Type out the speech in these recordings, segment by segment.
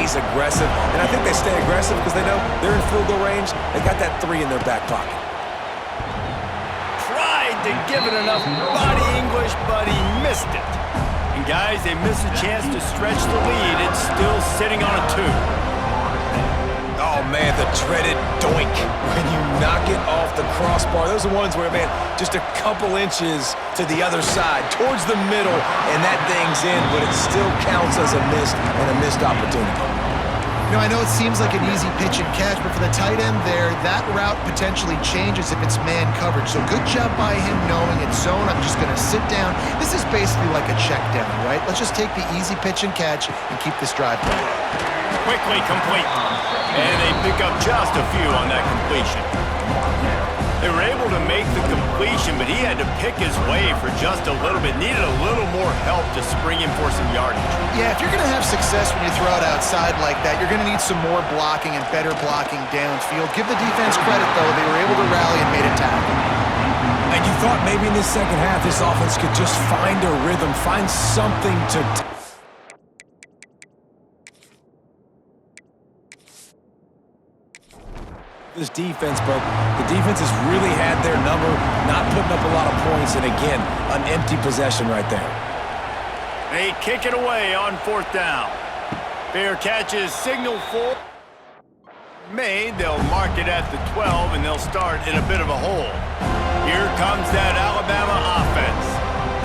stays aggressive, and I think they stay aggressive because they know they're in field goal range. They got that 3 in their back pocket. Tried to give it enough body English, but he missed it. And guys, they miss a chance to stretch the lead. It's still sitting on a 2. Oh, man, the dreaded doink when you knock it off the crossbar. Those are ones where, man, just a couple inches to the other side, towards the middle, and that thing's in, but it still counts as a missed opportunity. You know, I know it seems like an easy pitch and catch, but for the tight end there, that route potentially changes if it's man coverage. So good job by him knowing it's zone. I'm just going to sit down. This is basically like a check down, right? Let's just take the easy pitch and catch and keep this drive going. Quickly complete. And they pick up just a few on that completion. They were able to make the completion, but he had to pick his way for just a little bit. Needed a little more help to spring him for some yardage. Yeah, if you're going to have success when you throw it outside like that, you're going to need some more blocking and better blocking downfield. Give the defense credit, though. They were able to rally and made a tackle. And you thought maybe in this second half this offense could just find a rhythm, find something to... this defense, but the defense has really had their number, not putting up a lot of points, and again, an empty possession right there. They kick it away on 4th down. Fair catches signal for made. They'll mark it at the 12, and they'll start in a bit of a hole. Here comes that Alabama offense.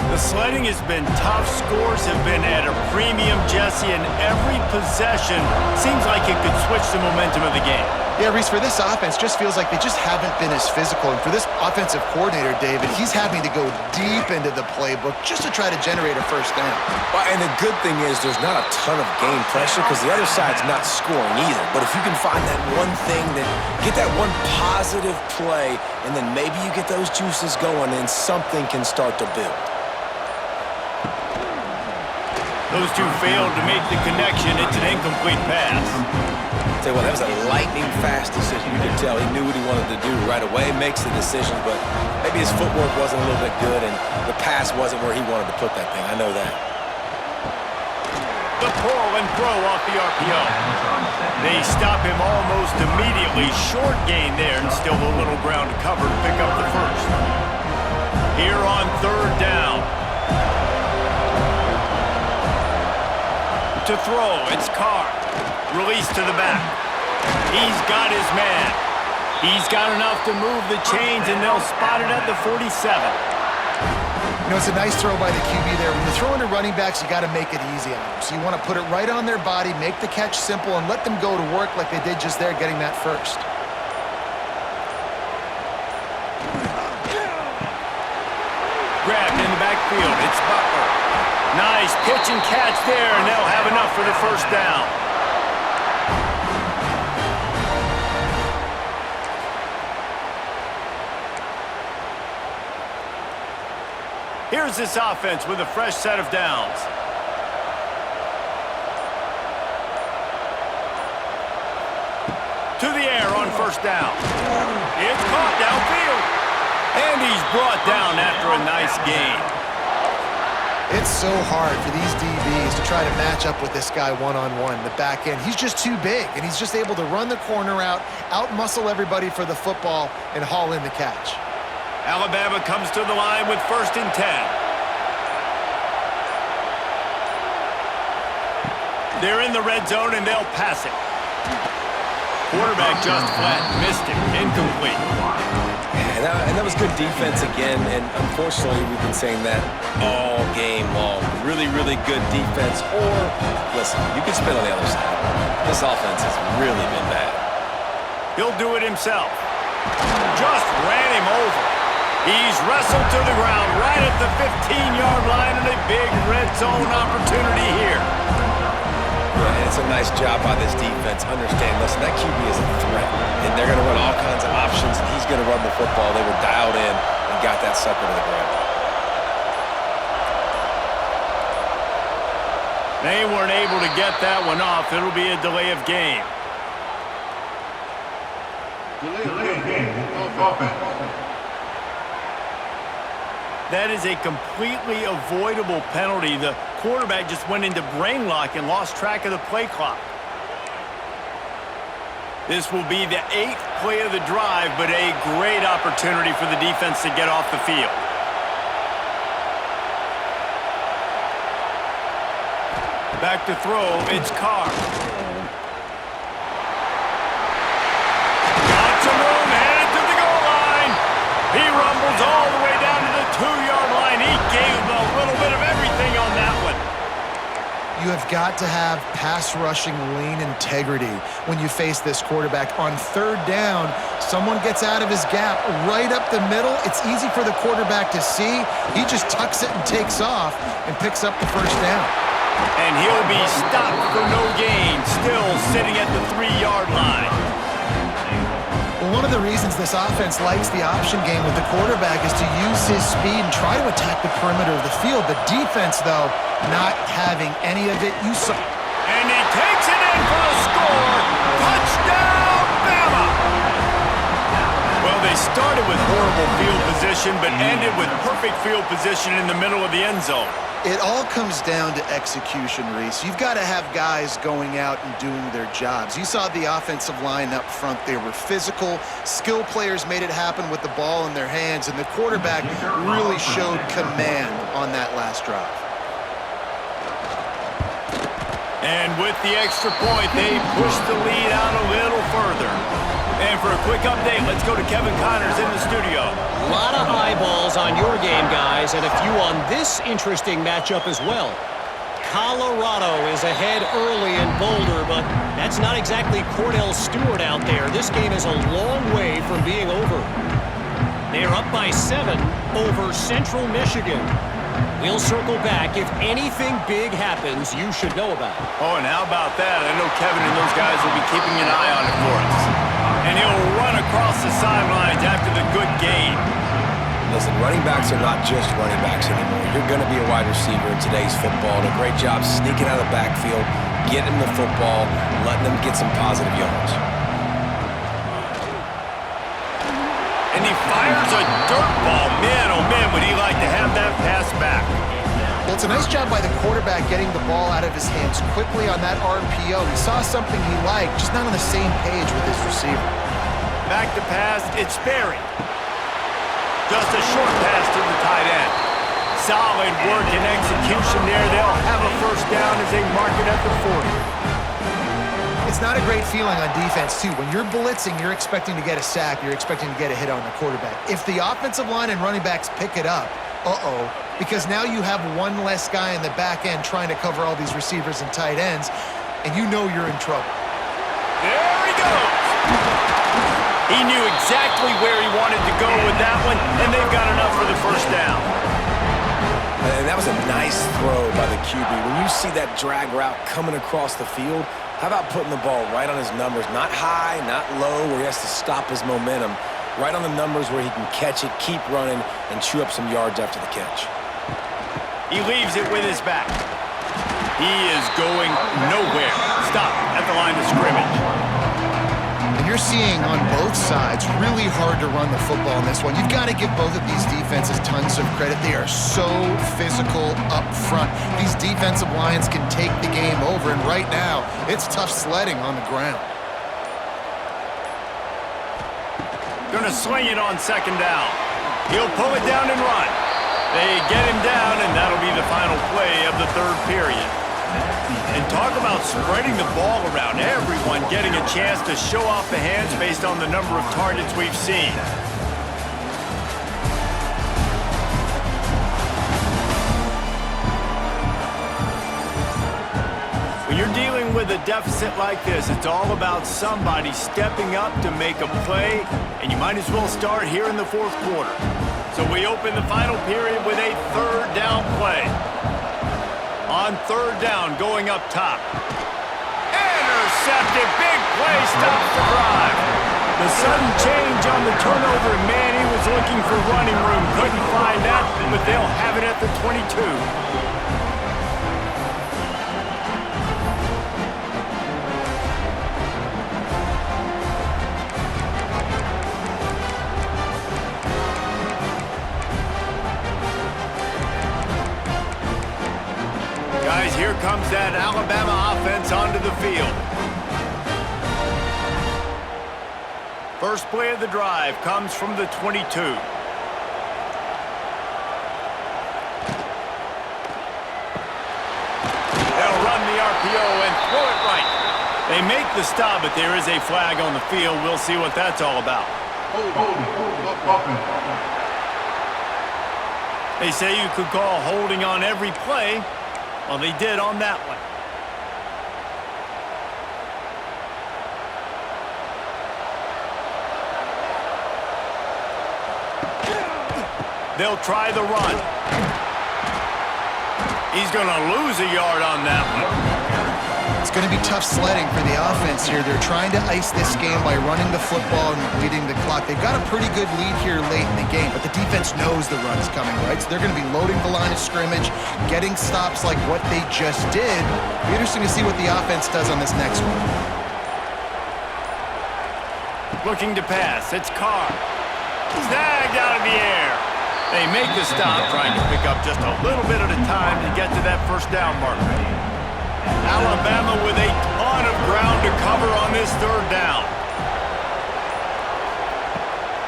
The sledding has been tough. Scores have been at a premium, Jesse, and every possession seems like it could switch the momentum of the game. Yeah, Reese, for this offense, just feels like they just haven't been as physical. And for this offensive coordinator, David, he's having to go deep into the playbook just to try to generate a first down. Well, and the good thing is there's not a ton of game pressure because the other side's not scoring either. But if you can find that one thing, that get that one positive play, and then maybe you get those juices going and something can start to build. Those two failed to make the connection. It's an incomplete pass. Tell you what, that was a lightning-fast decision. You could tell he knew what he wanted to do right away, makes the decision, but maybe his footwork wasn't a little bit good, and the pass wasn't where he wanted to put that thing. I know that. The pull and throw off the RPO. They stop him almost immediately. Short gain there, and still a little ground to cover to pick up the first. Here on 3rd down. To throw, it's Carr. Release to the back. He's got his man. He's got enough to move the chains, and they'll spot it at the 47. You know, it's a nice throw by the QB there. When you're throwing to running backs, you got to make it easy on them. So you want to put it right on their body, make the catch simple, and let them go to work like they did just there, getting that first. Grabbed in the backfield. It's Butler. Nice pitch and catch there, and they'll have enough for the first down. Here's this offense with a fresh set of downs. To the air on 1st down. It's caught downfield. And he's brought down after a nice gain. It's so hard for these DBs to try to match up with this guy one-on-one, the back end. He's just too big, and he's just able to run the corner out-muscle everybody for the football, and haul in the catch. Alabama comes to the line with 1st and 10. They're in the red zone, and they'll pass it. Quarterback just flat, missed it, incomplete. And that was good defense again, and unfortunately we've been saying that all game long. Really, really good defense, or, listen, you can spin on the other side. This offense has really been bad. He'll do it himself. Just ran him over. He's wrestled to the ground right at the 15-yard line, and a big red zone opportunity here. Yeah, and it's a nice job by this defense. Understanding, listen, that QB is a threat, and they're going to run all kinds of options, and he's going to run the football. They were dialed in and got that sucker to the ground. They weren't able to get that one off. It'll be a delay of game. Delay of game. Offense. That is a completely avoidable penalty. The quarterback just went into brain lock and lost track of the play clock. This will be the 8th play of the drive, but a great opportunity for the defense to get off the field. Back to throw, it's Carr. Lots of room, headed to the goal line. He rumbles all the way down to the 2-yard line. He gave a little bit of everything on that one. You have got to have pass rushing lane integrity when you face this quarterback. On 3rd down, someone gets out of his gap right up the middle. It's easy for the quarterback to see. He just tucks it and takes off and picks up the 1st down. And he'll be stopped for no gain, still sitting at the 3-yard line. Well, one of the reasons this offense likes the option game with the quarterback is to use his speed and try to attack the perimeter of the field. The defense, though, not having any of it. You saw. And he takes it in for a score. Touchdown, Bama! Well, they started with horrible field position, but ended with perfect field position in the middle of the end zone. It all comes down to execution, Reese. You've got to have guys going out and doing their jobs. You saw the offensive line up front. They were physical. Skill players made it happen with the ball in their hands, and the quarterback really showed command on that last drive. And with the extra point, they push the lead out a little further. And for a quick update, let's go to Kevin Connors in the studio. A lot of eyeballs on your game, guys, and a few on this interesting matchup as well. Colorado is ahead early in Boulder, but that's not exactly Cordell Stewart out there. This game is a long way from being over. They're up by 7 over Central Michigan. We'll circle back. If anything big happens, you should know about it. Oh, and how about that? I know Kevin and those guys will be keeping an eye on it for us. And he'll run across the sidelines after the good gain. Listen, running backs are not just running backs anymore. You're going to be a wide receiver in today's football. And a great job sneaking out of the backfield, getting the football, letting them get some positive yards. And he fires a dirt ball. Man, oh man, would he like to have that pass back. Well, it's a nice job by the quarterback getting the ball out of his hands quickly on that RPO. He saw something he liked, just not on the same page with his receiver. Back to pass, it's Berry. Just a short pass to the tight end. Solid work and execution there. They'll have a 1st down as they mark it at the 40. It's not a great feeling on defense, too. When you're blitzing, you're expecting to get a sack. You're expecting to get a hit on the quarterback. If the offensive line and running backs pick it up, because now you have one less guy in the back end trying to cover all these receivers and tight ends, and you know you're in trouble. There he goes. He knew exactly where he wanted to go with that one, and they've got enough for the 1st down. And that was a nice throw by the QB. When you see that drag route coming across the field, how about putting the ball right on his numbers? Not high, not low, where he has to stop his momentum. Right on the numbers where he can catch it, keep running, and chew up some yards after the catch. He leaves it with his back. He is going nowhere. Stop at the line of scrimmage. And you're seeing on both sides, really hard to run the football in this one. You've got to give both of these defenses tons of credit. They are so physical up front. These defensive lines can take the game over, and right now, it's tough sledding on the ground. Going to swing it on 2nd down. He'll pull it down and run. They get him down, and that'll be the final play of the 3rd period. And talk about spreading the ball around. Everyone getting a chance to show off the hands based on the number of targets we've seen. When you're dealing with a deficit like this, it's all about somebody stepping up to make a play, and you might as well start here in the 4th quarter. So we open the final period with a 3rd down play. On 3rd down, going up top. Intercepted, big play, stops the drive. The sudden change on the turnover, man, he was looking for running room. Couldn't find that, but they'll have it at the 22. Guys, here comes that Alabama offense onto the field. First play of the drive comes from the 22. They'll run the RPO and throw it right. They make the stop, but there is a flag on the field. We'll see what that's all about. They say you could call holding on every play. Well, they did on that one. They'll try the run. He's going to lose a yard on that one. It's going to be tough sledding for the offense here. They're trying to ice this game by running the football and bleeding the clock. They've got a pretty good lead here late in the game, but the defense knows the run's coming, right? So they're going to be loading the line of scrimmage, getting stops like what they just did. Be interesting to see what the offense does on this next one. Looking to pass. It's Carr. Snagged out of the air. They make the stop, trying to pick up just a little bit at a time to get to that first down marker. Alabama with a ton of ground to cover on this third down.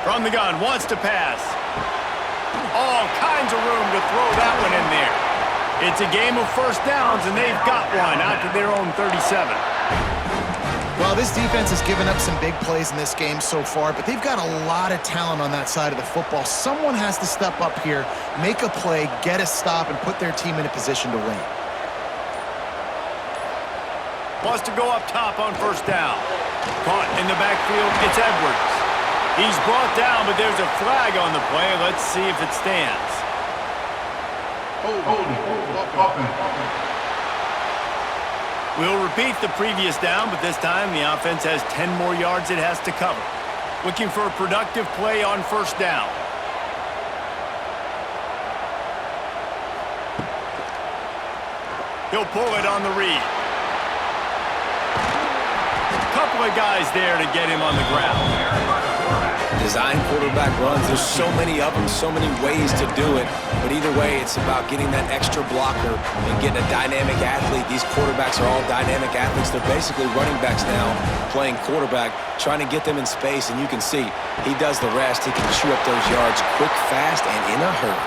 From the gun, wants to pass. All kinds of room to throw that one in there. It's a game of first downs, and they've got one out to their own 37. Well, this defense has given up some big plays in this game so far, but they've got a lot of talent on that side of the football. Someone has to step up here, make a play, get a stop, and put their team in a position to win. Wants to go up top on first down. Caught in the backfield, it's Edwards. He's brought down, but there's a flag on the play. Let's see if it stands. We'll repeat the previous down, but this time the offense has 10 more yards it has to cover. Looking for a productive play on first down. He'll pull it on the read. Couple of guys there to get him on the ground. Design quarterback runs. There's so many of them, so many ways to do it. But either way, it's about getting that extra blocker and getting a dynamic athlete. These quarterbacks are all dynamic athletes. They're basically running backs now, playing quarterback, trying to get them in space. And you can see he does the rest. He can chew up those yards quick, fast, and in a hurry.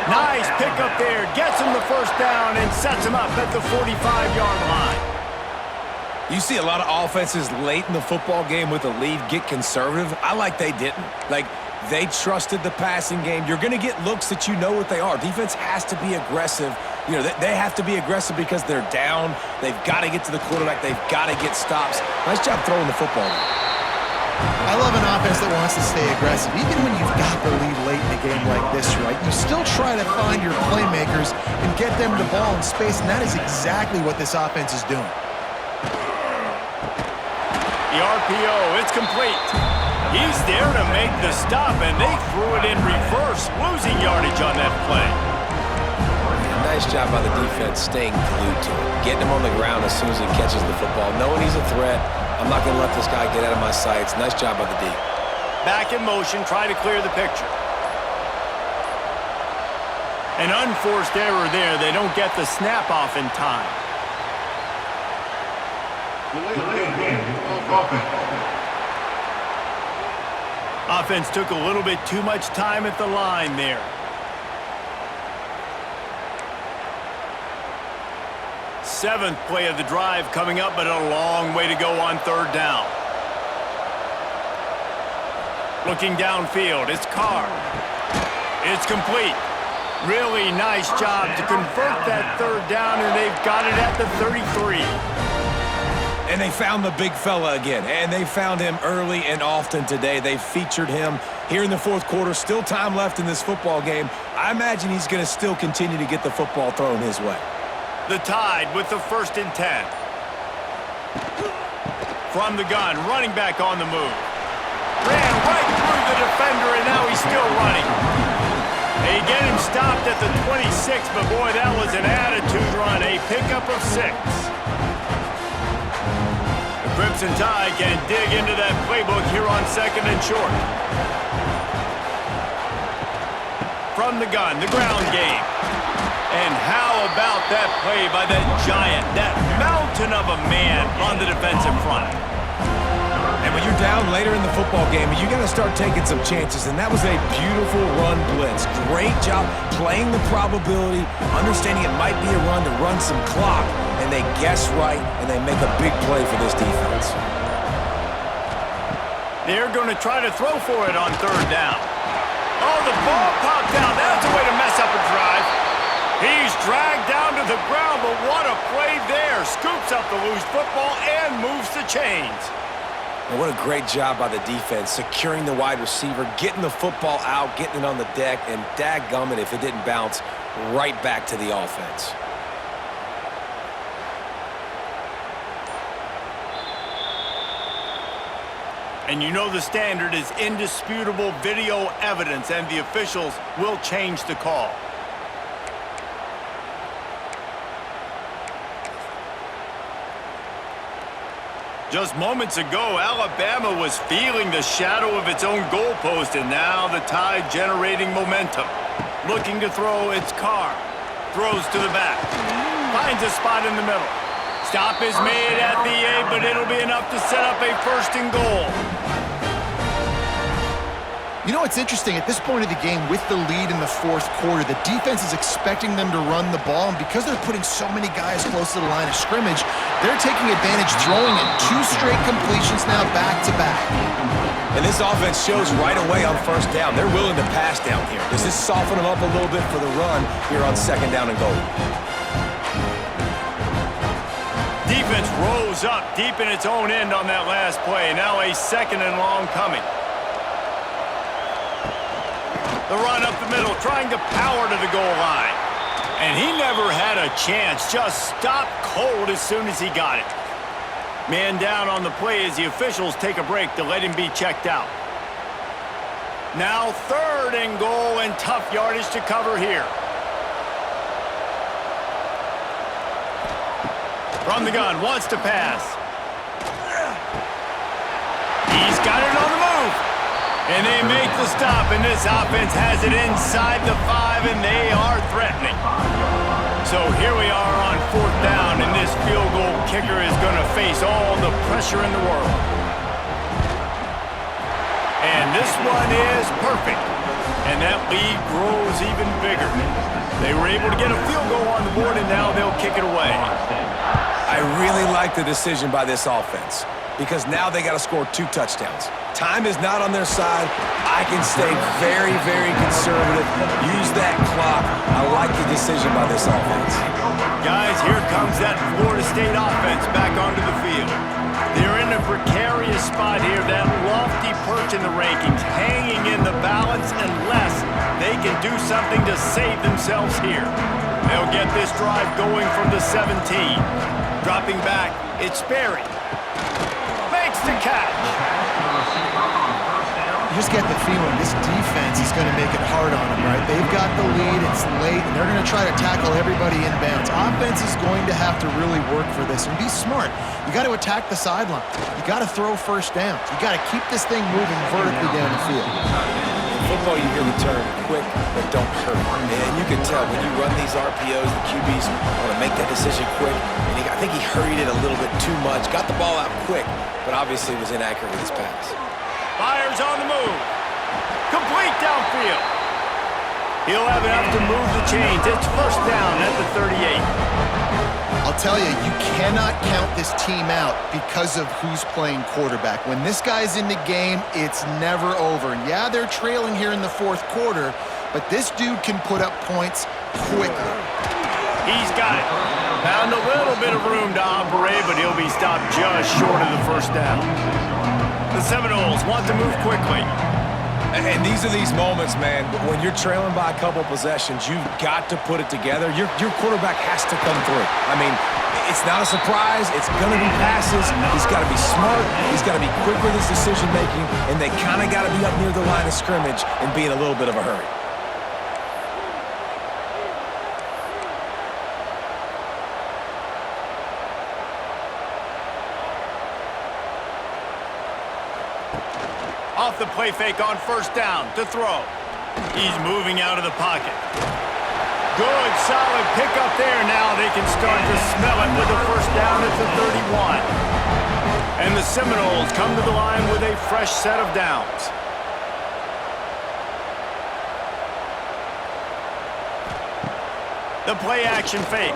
Nice pickup there. Gets him the first down and sets him up at the 45-yard line. You see a lot of offenses late in the football game with a lead get conservative. I like they didn't. Like, they trusted the passing game. You're going to get looks that you know what they are. Defense has to be aggressive. You know, they have to be aggressive because they're down. They've got to get to the quarterback. They've got to get stops. Nice job throwing the football. I love an offense that wants to stay aggressive. Even when you've got the lead late in a game like this, right, you still try to find your playmakers and get them the ball in space, and that is exactly what this offense is doing. The RPO, it's complete. He's there to make the stop, and they threw it in reverse, losing yardage on that play. Nice job by the defense staying glued to him, getting him on the ground as soon as he catches the football, knowing he's a threat. I'm not going to let this guy get out of my sights. Nice job by the D. Back in motion, try to clear the picture. An unforced error there. They don't get the snap off in time. Offense took a little bit too much time at the line there. Seventh play of the drive coming up, but a long way to go on third down. Looking downfield, it's Carr. It's complete. Really nice job to convert that third down, and they've got it at the 33. And they found the big fella again, and they found him early and often today. They featured him here in the fourth quarter. Still time left in this football game. I imagine he's going to still continue to get the football thrown his way. The Tide with the 1st and 10. From the gun, running back on the move. Ran right through the defender, and now he's still running. They get him stopped at the 26, but boy, that was an attitude run. A pickup of 6. Crimson Tide can dig into that playbook here on 2nd and short. From the gun, the ground game. And how about that play by that giant, that mountain of a man on the defensive front? And when you're down later in the football game, you got to start taking some chances, and that was a beautiful run blitz. Great job playing the probability, understanding it might be a run to run some clock, and they guess right, and they make a big play for this defense. They're going to try to throw for it on third down. Oh, the ball popped out. That's a way to mess up a drive. He's dragged down to the ground, but what a play there. Scoops up the loose football and moves the chains. And what a great job by the defense, securing the wide receiver, getting the football out, getting it on the deck, and dadgummit if it didn't bounce right back to the offense. And you know the standard is indisputable video evidence, and the officials will change the call. Just moments ago, Alabama was feeling the shadow of its own goalpost, and now the Tide generating momentum. Looking to throw its car. Throws to the back. Finds a spot in the middle. Stop is made at the 8, but it'll be enough to set up a 1st and goal. You know, it's interesting. At this point of the game, with the lead in the fourth quarter, the defense is expecting them to run the ball, and because they're putting so many guys close to the line of scrimmage, they're taking advantage, throwing in 2 straight completions now back-to-back. And this offense shows right away on first down. They're willing to pass down here. Does this soften them up a little bit for the run here on 2nd down and goal? Defense rose up deep in its own end on that last play. Now a 2nd and long coming. The run up the middle, trying to power to the goal line. And he never had a chance, just stopped cold as soon as he got it. Man down on the play as the officials take a break to let him be checked out. Now 3rd and goal, and tough yardage to cover here. From the gun, wants to pass. He's got it on the move. And they make the stop, and this offense has it inside the 5, and they are threatening. So here we are on 4th down, and this field goal kicker is going to face all the pressure in the world. And this one is perfect. And that lead grows even bigger. They were able to get a field goal on the board, and now they'll kick it away. I really like the decision by this offense, because now they got to score 2 touchdowns. Time is not on their side. I can stay very, very conservative. Use that clock. I like the decision by this offense. Guys, here comes that Florida State offense back onto the field. They're in a precarious spot here, that lofty perch in the rankings, hanging in the balance unless they can do something to save themselves here. They'll get this drive going from the 17. Dropping back, it's Sperry. Makes the catch. You just get the feeling this defense is going to make it hard on them, right? They've got the lead, it's late, and they're going to try to tackle everybody inbounds. Offense is going to have to really work for this and be smart. You got to attack the sideline. You got to throw 1st downs. You got to keep this thing moving vertically down the field. In football, you hear the term quick but don't hurt. And you can tell when you run these RPOs, the QBs want to make that decision quick. And I think he hurried it a little bit too much. Got the ball out quick, but obviously was inaccurate with his pass. Fires on the move. Complete downfield. He'll have enough to move the chains. It's 1st down at the 38. I'll tell you, you cannot count this team out because of who's playing quarterback. When this guy's in the game, it's never over. And yeah, they're trailing here in the 4th quarter, but this dude can put up points quickly. He's got it. Found a little bit of room to operate, but he'll be stopped just short of the 1st down. The Seminoles want to move quickly. And these are these moments, man, when you're trailing by a couple possessions, you've got to put it together. Your quarterback has to come through. I mean, it's not a surprise. It's going to be passes. He's got to be smart. He's got to be quick with his decision-making, and they kind of got to be up near the line of scrimmage and be in a little bit of a hurry. Off the play fake on 1st down to throw. He's moving out of the pocket. Good, solid pickup there. Now they can start to smell it with the 1st down at the 31. And the Seminoles come to the line with a fresh set of downs. The play action fake.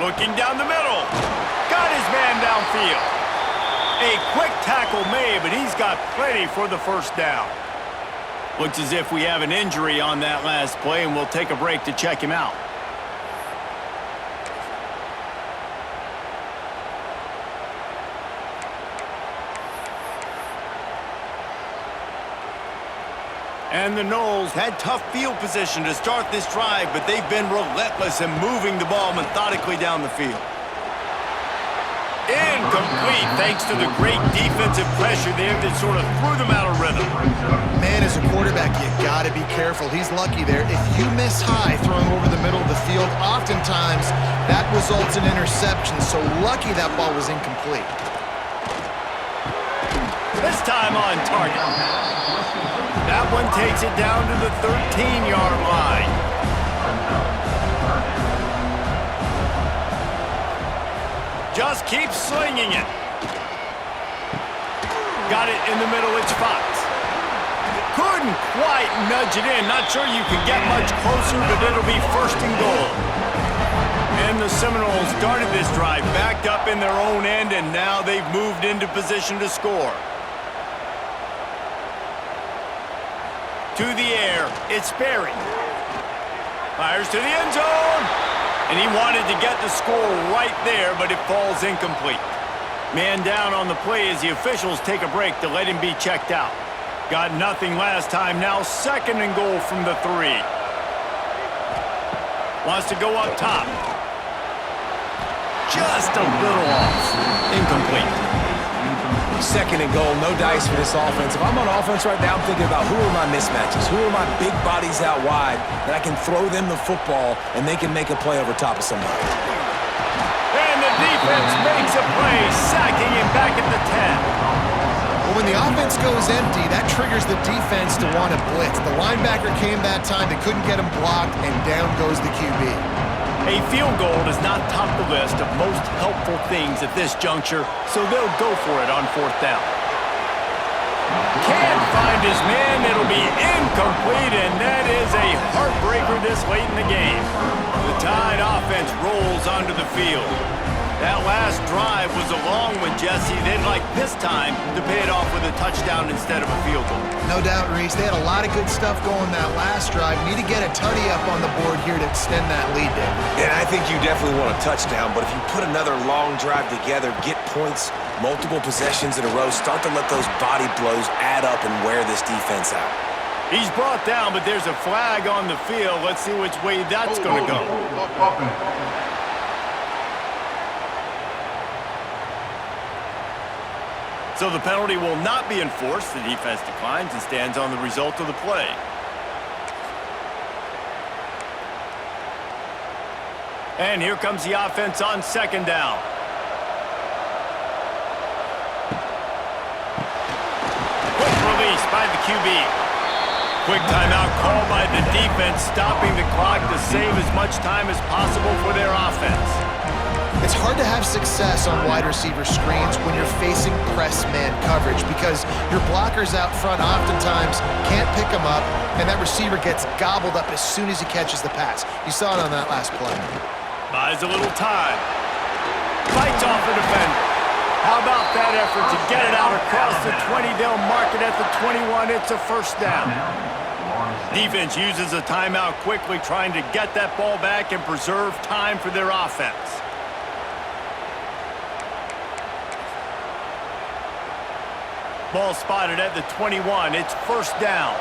Looking down the middle. Got his man downfield. A quick tackle made, but he's got plenty for the first down. Looks as if we have an injury on that last play, and we'll take a break to check him out. And the Noles had tough field position to start this drive, but they've been relentless in moving the ball methodically down the field. Incomplete, thanks to the great defensive pressure there that sort of threw them out of rhythm. Man, as a quarterback, you got to be careful. He's lucky there. If you miss high throwing over the middle of the field, oftentimes that results in interceptions. So lucky that ball was incomplete. This time on target. That one takes it down to the 13-yard line. Just keep slinging it. Got it in the middle, it's Fox. Couldn't quite nudge it in. Not sure you can get much closer, but it'll be first and goal. And the Seminoles started this drive backed up in their own end, and now they've moved into position to score. To the air, it's Berry. Fires to the end zone. And he wanted to get the score right there, but it falls incomplete. Man down on the play as the officials take a break to let him be checked out. Got nothing last time, now second and goal from the 3. Wants to go up top. Just a little off. Incomplete. Second and goal, no dice for this offense. If I'm on offense right now, I'm thinking about who are my mismatches? Who are my big bodies out wide that I can throw them the football and they can make a play over top of somebody? And the defense makes a play, sacking him back at the 10. Well, when the offense goes empty, that triggers the defense to want to blitz. The linebacker came that time, they couldn't get him blocked, and down goes the QB. A field goal does not top the list of most helpful things at this juncture, so they'll go for it on fourth down. Can't find his man. It'll be incomplete, and that is a heartbreaker this late in the game. The Tide offense rolls onto the field. That last drive was a long one, Jesse. They'd like this time to pay it off with a touchdown instead of a field goal. No doubt, Reese. They had a lot of good stuff going that last drive. Need to get a tutty up on the board here to extend that lead there. And I think you definitely want a touchdown, but if you put another long drive together, get points, multiple possessions in a row, start to let those body blows add up and wear this defense out. He's brought down, but there's a flag on the field. Let's see which way that's going to go. So the penalty will not be enforced. The defense declines and stands on the result of the play. And here comes the offense on second down. Quick release by the QB. Quick timeout called by the defense, stopping the clock to save as much time as possible for their offense. It's hard to have success on wide receiver screens when you're facing press man coverage because your blockers out front oftentimes can't pick them up, and that receiver gets gobbled up as soon as he catches the pass. You saw it on that last play. Buys a little time. Fights off the defender. How about that effort to get it out across the 20? They'll mark it at the 21. It's a first down. Defense uses a timeout quickly, trying to get that ball back and preserve time for their offense. Ball spotted at the 21. It's first down.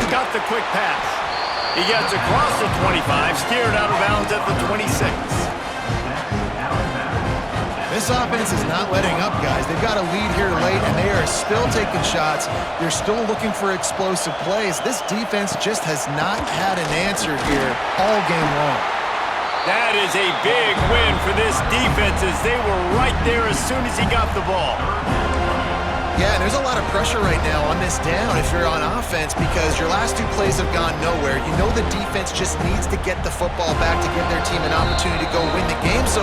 Got the quick pass. He gets across the 25, steered out of bounds at the 26. This offense is not letting up, guys. They've got a lead here late, and they are still taking shots. They're still looking for explosive plays. This defense just has not had an answer here all game long. That is a big win for this defense as they were right there as soon as he got the ball. Yeah, and there's a lot of pressure right now on this down if you're on offense because your last two plays have gone nowhere. You know the defense just needs to get the football back to give their team an opportunity to go win the game, so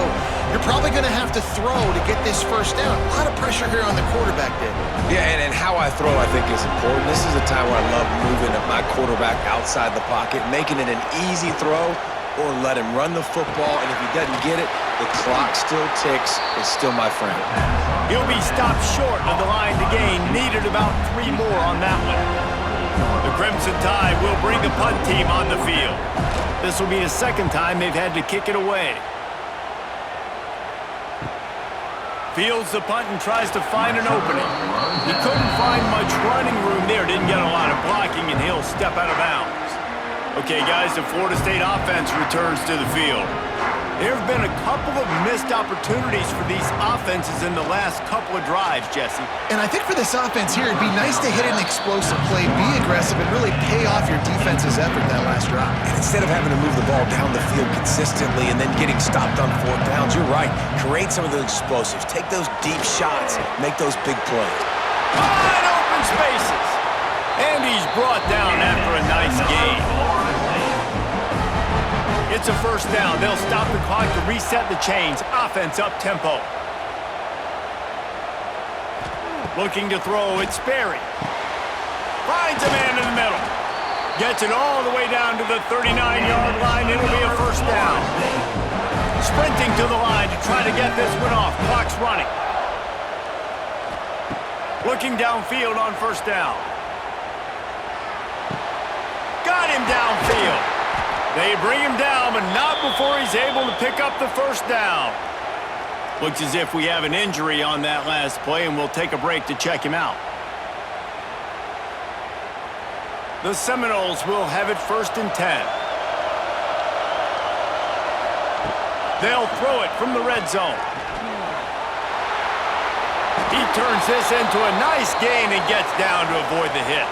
you're probably going to have to throw to get this first down. A lot of pressure here on the quarterback, Dave. Yeah, and how I throw, I think, is important. This is a time where I love moving my quarterback outside the pocket, making it an easy throw, or let him run the football, and if he doesn't get it, the clock still ticks. It's still my friend. He'll be stopped short of the line to gain. Needed about 3 more on that one. The Crimson Tide will bring the punt team on the field. This will be the second time they've had to kick it away. Fields the punt and tries to find an opening. He couldn't find much running room there. Didn't get a lot of blocking, and he'll step out of bounds. Okay, guys, the Florida State offense returns to the field. There have been a couple of missed opportunities for these offenses in the last couple of drives, Jesse. And I think for this offense here, it'd be nice to hit an explosive play, be aggressive, and really pay off your defense's effort that last drive. And instead of having to move the ball down the field consistently and then getting stopped on 4th downs, you're right. Create some of those explosives. Take those deep shots. Make those big plays. Wide open spaces. And he's brought down after a nice gain. It's a first down. They'll stop the clock to reset the chains. Offense up tempo. Looking to throw, it's Sperry. Finds a man in the middle. Gets it all the way down to the 39-yard line. It'll be a first down. Sprinting to the line to try to get this one off. Clock's running. Looking downfield on first down. Got him downfield. They bring him down, but not before he's able to pick up the first down. Looks as if we have an injury on that last play, and we'll take a break to check him out. The Seminoles will have it 1st and 10. They'll throw it from the red zone. He turns this into a nice gain and gets down to avoid the hit.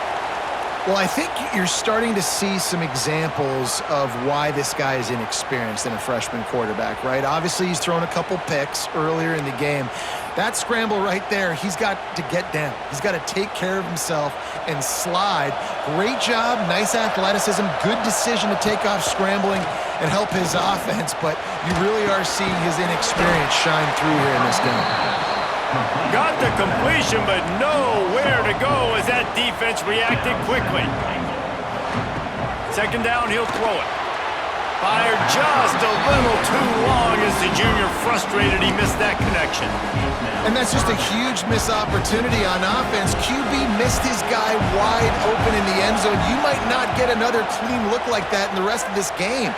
Well, I think you're starting to see some examples of why this guy is inexperienced in a freshman quarterback, right? Obviously, he's thrown a couple picks earlier in the game. That scramble right there, he's got to get down. He's got to take care of himself and slide. Great job, nice athleticism, good decision to take off scrambling and help his offense, but you really are seeing his inexperience shine through here in this game. Got the completion, but nowhere to go as that defense reacted quickly. 2nd down, he'll throw it. Fired just a little too long as the junior frustrated he missed that connection. And that's just a huge missed opportunity on offense. QB missed his guy wide open in the end zone. You might not get another clean look like that in the rest of this game.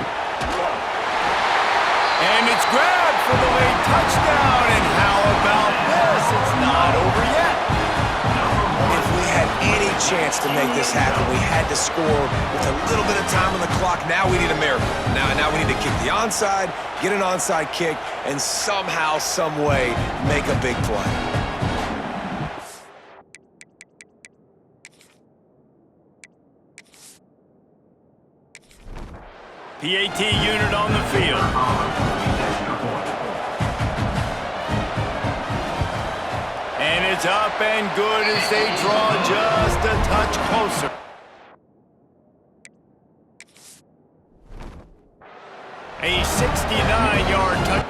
And it's grabbed for the late touchdown. And how about this? It's not over yet. If we had any chance to make this happen, we had to score with a little bit of time on the clock. Now we need a miracle. Now we need to kick the onside, get an onside kick, and somehow, some way, make a big play. PAT unit on the field. And it's up and good as they draw just a touch closer. A 69-yard touch.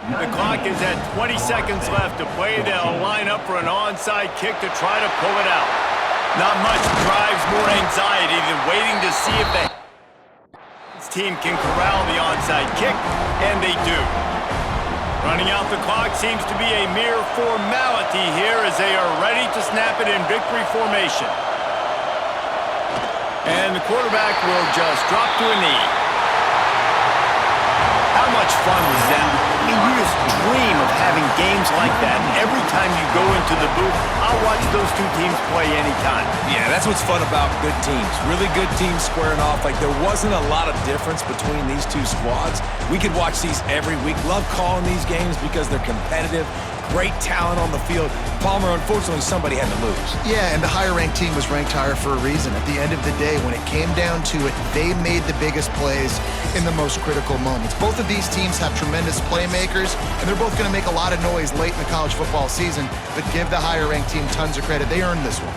The clock is at 20 seconds left to play. They'll line up for an onside kick to try to pull it out. Not much drives more anxiety than waiting to see if the team can corral the onside kick, and they do. Running out the clock seems to be a mere formality here as they are ready to snap it in victory formation. And the quarterback will just drop to a knee. How much fun was that? mean, you just dream of having games like that. And every time you go into the booth, I'll watch those two teams play anytime. Yeah, that's what's fun about good teams. Really good teams squaring off. Like, there wasn't a lot of difference between these two squads. We could watch these every week. Love calling these games because they're competitive. Great talent on the field. Palmer, unfortunately, somebody had to lose. Yeah, and the higher-ranked team was ranked higher for a reason. At the end of the day, when it came down to it, they made the biggest plays in the most critical moments. Both of these teams have tremendous playmakers, and they're both going to make a lot of noise late in the college football season, but give the higher-ranked team tons of credit. They earned this one.